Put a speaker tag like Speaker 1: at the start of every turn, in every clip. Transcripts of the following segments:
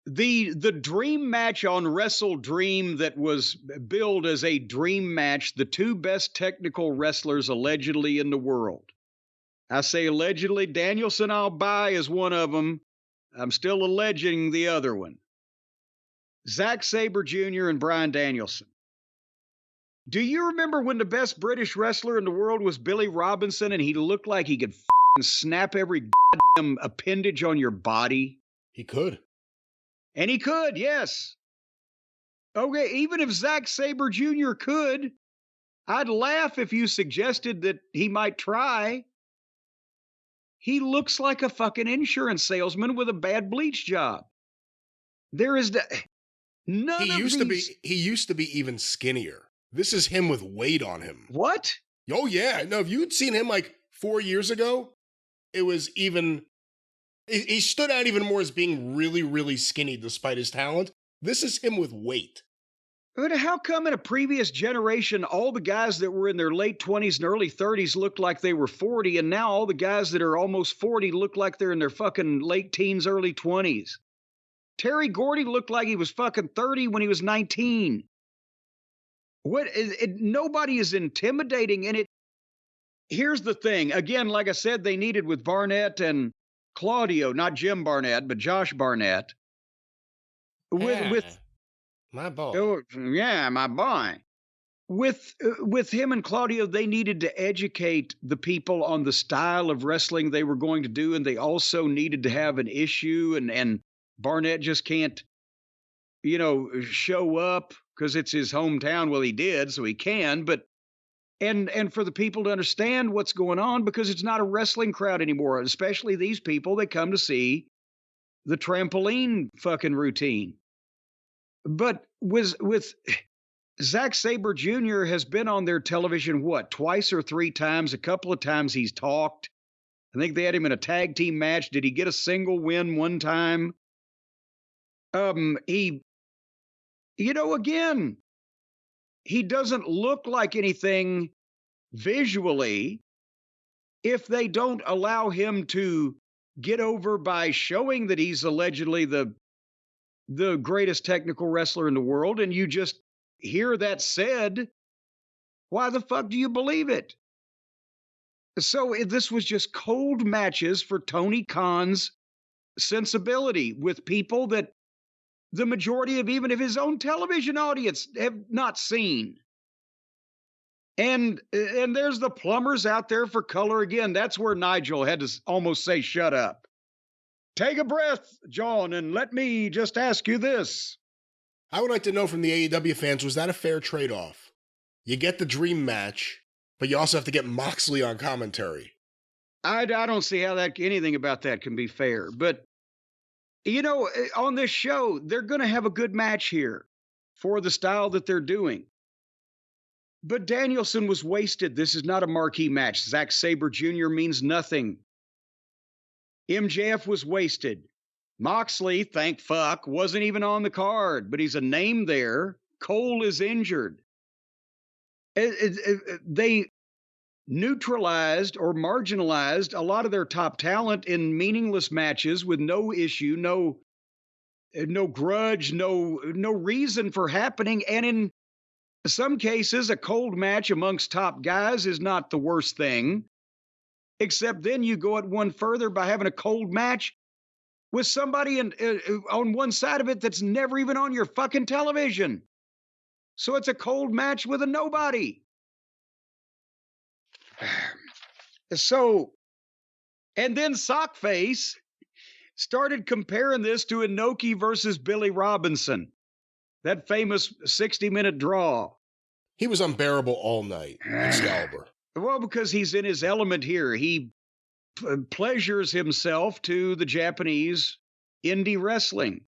Speaker 1: The dream match on WrestleDream that was billed as a dream match, the two best technical wrestlers allegedly in the world. I say allegedly, Danielson I'll buy is one of them. I'm still alleging the other one. Zack Sabre Jr. and Bryan Danielson. Do you remember when the best British wrestler in the world was Billy Robinson and he looked like he could snap every goddamn appendage on your body?
Speaker 2: He could.
Speaker 1: And he could, yes. Okay, even if Zack Sabre Jr. could, I'd laugh if you suggested that he might try. He looks like a fucking insurance salesman with a bad bleach job. There is none
Speaker 2: He
Speaker 1: of
Speaker 2: used
Speaker 1: these...
Speaker 2: he used to be even skinnier. This is him with weight on him.
Speaker 1: What?
Speaker 2: Oh yeah. No, if you'd seen him like 4 years ago, it was even he stood out even more as being really, really skinny despite his talent. This is him with weight.
Speaker 1: But how come in a previous generation, all the guys that were in their late 20s and early 30s looked like they were 40, and now all the guys that are almost 40 look like they're in their fucking late teens, early 20s? Terry Gordy looked like he was fucking 30 when he was 19. Nobody is intimidating, and here's the thing. Again, like I said, they needed with Barnett and Claudio, not Jim Barnett, but Josh Barnett. With
Speaker 2: my boy.
Speaker 1: Oh, yeah, my boy. With him and Claudio, they needed to educate the people on the style of wrestling they were going to do, and they also needed to have an issue, and Barnett just can't, show up because it's his hometown. Well, he did, so he can, but and for the people to understand what's going on, because it's not a wrestling crowd anymore, especially these people that come to see the trampoline fucking routine. But with Zack Sabre Jr. has been on their television, twice or three times? A couple of times he's talked. I think they had him in a tag team match. Did he get a single win one time? Again, he doesn't look like anything visually if they don't allow him to get over by showing that he's allegedly the greatest technical wrestler in the world, and you just hear that said. Why the fuck do you believe it? So this was just cold matches for Tony Khan's sensibility with people that the majority of even of his own television audience have not seen. And there's the plumbers out there for color again. That's where Nigel had to almost say, shut up. Take a breath, John, and let me just ask you this.
Speaker 2: I would like to know from the AEW fans, was that a fair trade-off? You get the dream match, but you also have to get Moxley on commentary.
Speaker 1: I don't see how anything about that can be fair. But, on this show, they're going to have a good match here for the style that they're doing. But Danielson was wasted. This is not a marquee match. Zack Sabre Jr. means nothing. MJF was wasted. Moxley, thank fuck, wasn't even on the card, but he's a name there. Cole is injured. They neutralized or marginalized a lot of their top talent in meaningless matches with no issue, no grudge, no reason for happening. And in some cases, a cold match amongst top guys is not the worst thing. Except then you go it one further by having a cold match with somebody on one side of it that's never even on your fucking television. So it's a cold match with a nobody. So, and then Sockface started comparing this to Inoki versus Billy Robinson, that famous 60-minute draw.
Speaker 2: He was unbearable all night, Excalibur.
Speaker 1: Well, because he's in his element here. He pleasures himself to the Japanese indie wrestling.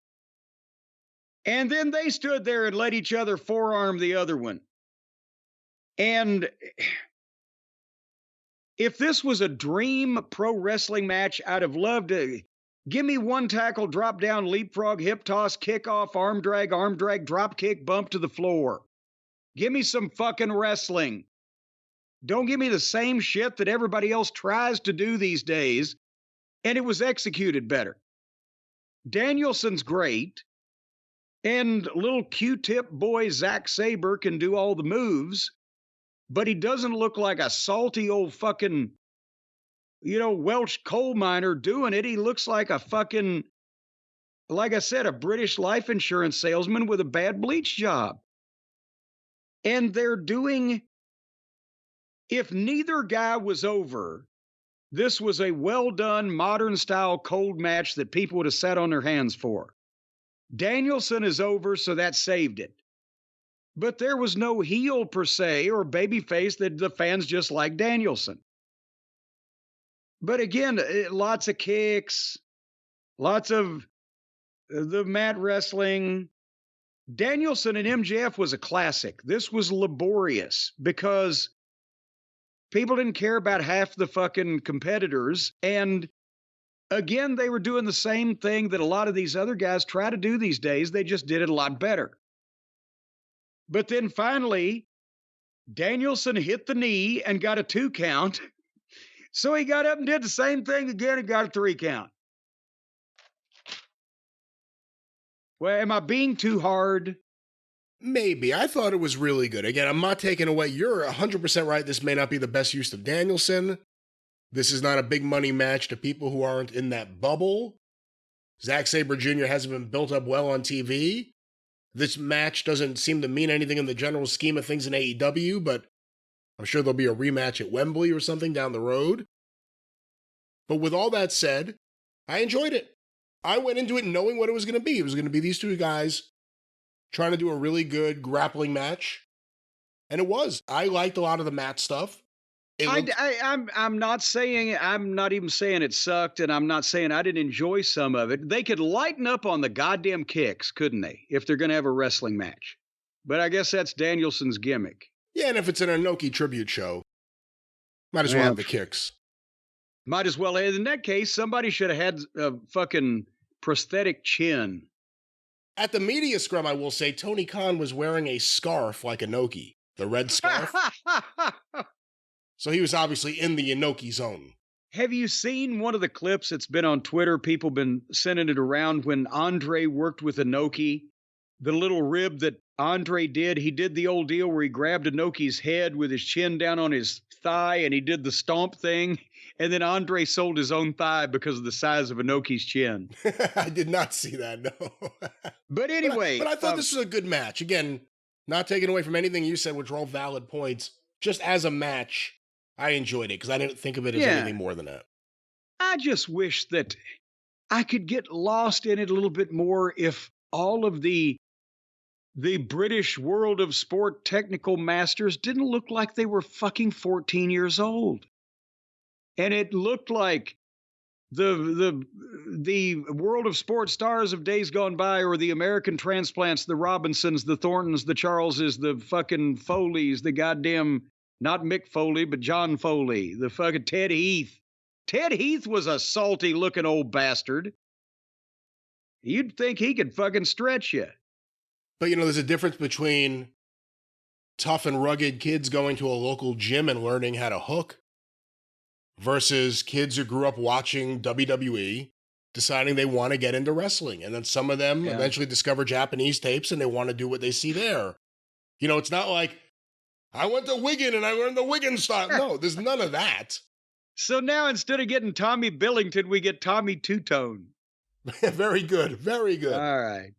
Speaker 1: And then they stood there and let each other forearm the other one. And if this was a dream pro wrestling match, I'd have loved to give me one tackle, drop down, leapfrog, hip toss, kick off, arm drag, drop kick, bump to the floor. Give me some fucking wrestling. Don't give me the same shit that everybody else tries to do these days, and it was executed better. Danielson's great, and little Q-tip boy Zack Sabre can do all the moves, but he doesn't look like a salty old fucking, Welsh coal miner doing it. He looks like a fucking, like I said, a British life insurance salesman with a bad bleach job. And they're doing, if neither guy was over, this was a well-done, modern-style cold match that people would have sat on their hands for. Danielson is over, so that saved it. But there was no heel per se or babyface that the fans just like Danielson. But again, lots of kicks, lots of the mat wrestling. Danielson and MJF was a classic. This was laborious because people didn't care about half the fucking competitors. And again, they were doing the same thing that a lot of these other guys try to do these days. They just did it a lot better. But then finally, Danielson hit the knee and got a 2 count. So he got up and did the same thing again and got a 3 count. Well, am I being too hard?
Speaker 2: Maybe. I thought it was really good. Again, I'm not taking away. You're 100% right. This may not be the best use of Danielson. This is not a big money match to people who aren't in that bubble. Zack Sabre Jr. hasn't been built up well on TV. This match doesn't seem to mean anything in the general scheme of things in AEW, but I'm sure there'll be a rematch at Wembley or something down the road. But with all that said, I enjoyed it. I went into it knowing what it was going to be. It was going to be these two guys trying to do a really good grappling match. And it was. I liked a lot of the mat stuff.
Speaker 1: I'm not even saying it sucked, and I'm not saying I didn't enjoy some of it. They could lighten up on the goddamn kicks, couldn't they, if they're going to have a wrestling match? But I guess that's Danielson's gimmick.
Speaker 2: Yeah, and if it's an Inoki tribute show, might as well have the kicks.
Speaker 1: Might as well. In that case, somebody should have had a fucking prosthetic chin.
Speaker 2: At the media scrum, I will say, Tony Khan was wearing a scarf like Inoki, the red scarf. So he was obviously in the Inoki zone.
Speaker 1: Have you seen one of the clips that's been on Twitter? People been sending it around when Andre worked with Inoki. The little rib that Andre did, he did the old deal where he grabbed Inoki's head with his chin down on his thigh and he did the stomp thing. And then Andre sold his own thigh because of the size of Inoki's chin.
Speaker 2: I did not see that, no.
Speaker 1: But anyway.
Speaker 2: But I thought this was a good match. Again, not taking away from anything you said, which are all valid points. Just as a match, I enjoyed it because I didn't think of it as anything more than that.
Speaker 1: I just wish that I could get lost in it a little bit more if all of the British World of Sport technical masters didn't look like they were fucking 14 years old. And it looked like the World of Sport stars of days gone by, or the American transplants, the Robinsons, the Thorntons, the Charleses, the fucking Foleys, the goddamn, not Mick Foley, but John Foley, the fucking Ted Heath. Ted Heath was a salty looking old bastard. You'd think he could fucking stretch you.
Speaker 2: But there's a difference between tough and rugged kids going to a local gym and learning how to hook versus kids who grew up watching WWE deciding they want to get into wrestling. And then some of them eventually discover Japanese tapes and they want to do what they see there. It's not like, I went to Wigan and I learned the Wigan style. No, there's none of that.
Speaker 1: So now instead of getting Tommy Billington, we get Tommy Two-Tone.
Speaker 2: Very good. Very good.
Speaker 1: All right.